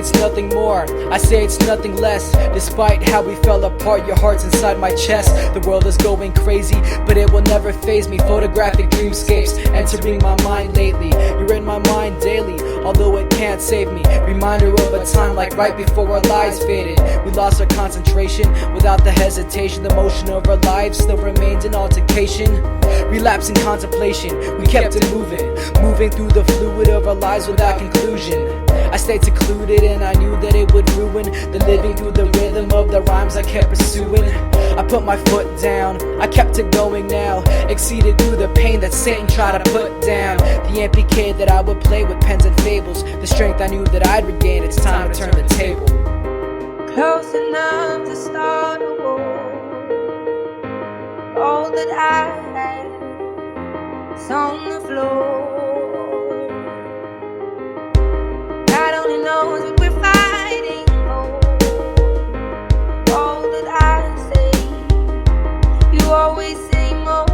it's nothing more, I say it's nothing less. Despite how we fell apart, your heart's inside my chest. The world is going crazy, but it will never faze me. Photographic dreamscapes entering my mind lately. You're in my mind daily, although it can't save me. Reminder of a time like right before our lives faded. We lost our concentration without the hesitation. The motion of our lives still remains in altercation. Relapse and contemplation, we kept it moving through the fluid of our lives without conclusion. I stayed secluded and I knew that it would ruin the living through the rhythm of the rhymes I kept pursuing. I put my foot down, I kept it going now. Exceeded through the pain that Satan tried to put down. The MPK that I would play with pens and fables. The strength I knew that I'd regain, it's time to turn the table. Close enough to start a war. All that I had is on the floor. God only knows what we're fighting for. All that I say, you always say more.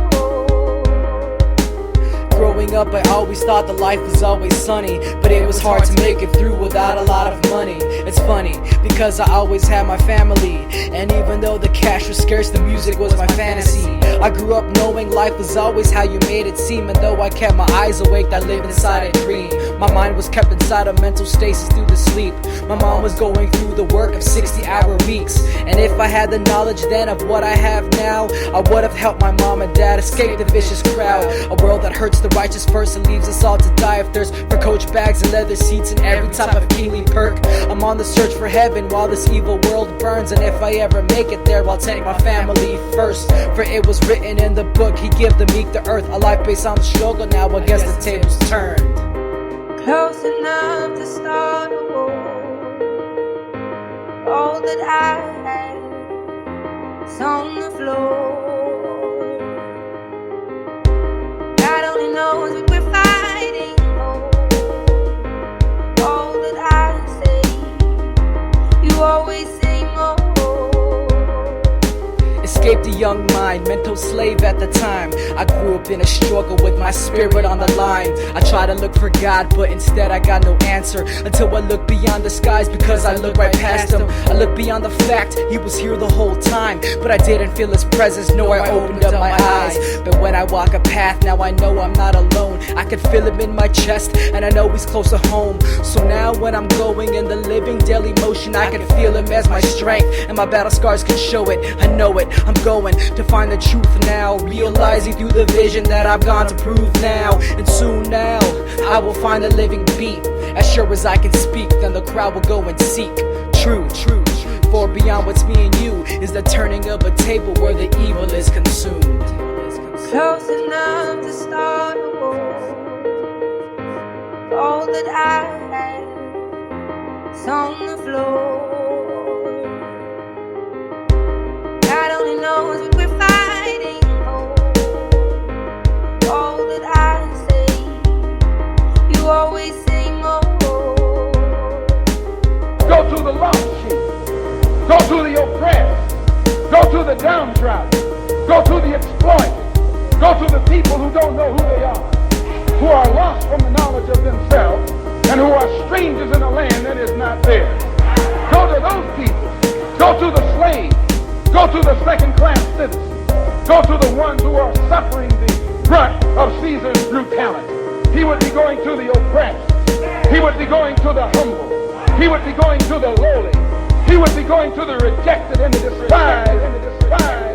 Growing up, I always thought that life was always sunny, but it was hard to make it through without a lot of money. It's funny, because I always had my family, and even though the cash was scarce, the music was my fantasy. I grew up knowing life was always how you made it seem, and though I kept my eyes awake, I lived inside a dream. My mind was kept inside a mental stasis through the sleep. My mom was going through the work of 60-hour weeks, and if I had the knowledge then of what I have now, I would have helped my mom and dad escape the vicious crowd. A world that hurts the righteous first and leaves us all to die of thirst for coach bags and leather seats and every type of kingly perk. I'm on the search for heaven while this evil world burns, and if I ever make it there, I'll take my family first. For it was written in the book, he give the meek the earth. A life based on the struggle, now I guess the tables turned. Close enough to start a war. All that I had is on the floor. God only knows what we're fighting for. All that I say, you always say more. Escaped a young mind, mental slave at the time. I grew up in a struggle with my spirit on the line. I tried to look for God, but instead I got no answer. Until I looked beyond the skies, because I looked right past him. I looked beyond the fact he was here the whole time, but I didn't feel his presence, nor I opened up my eyes. But when I walk a path, now I know I'm not alone. I can feel him in my chest, and I know he's close to home. So now when I'm going in the living daily motion, I can feel him as my strength, and my battle scars can show it. I know it, I'm going to find the truth now, realizing through the vision that I've gone to prove now. And soon now, I will find the living beat. As sure as I can speak, then the crowd will go and seek truth. For beyond what's me and you is the turning of a table where the evil is consumed. Close enough to start a war. All that I had is on the floor. God only knows what we're fighting for. All that I say, you always say more. Go to the lost sheep. Go to the oppressed. Go to the downtrodden. Go to the exploited. Go to the people who don't know who they are, who are lost from the knowledge of themselves, and who are strangers in a land that is not theirs. Go to those people. Go to the slaves. Go to the second-class citizens. Go to the ones who are suffering the brunt of Caesar's brutality. He would be going to the oppressed. He would be going to the humble. He would be going to the lowly. He would be going to the rejected and the despised.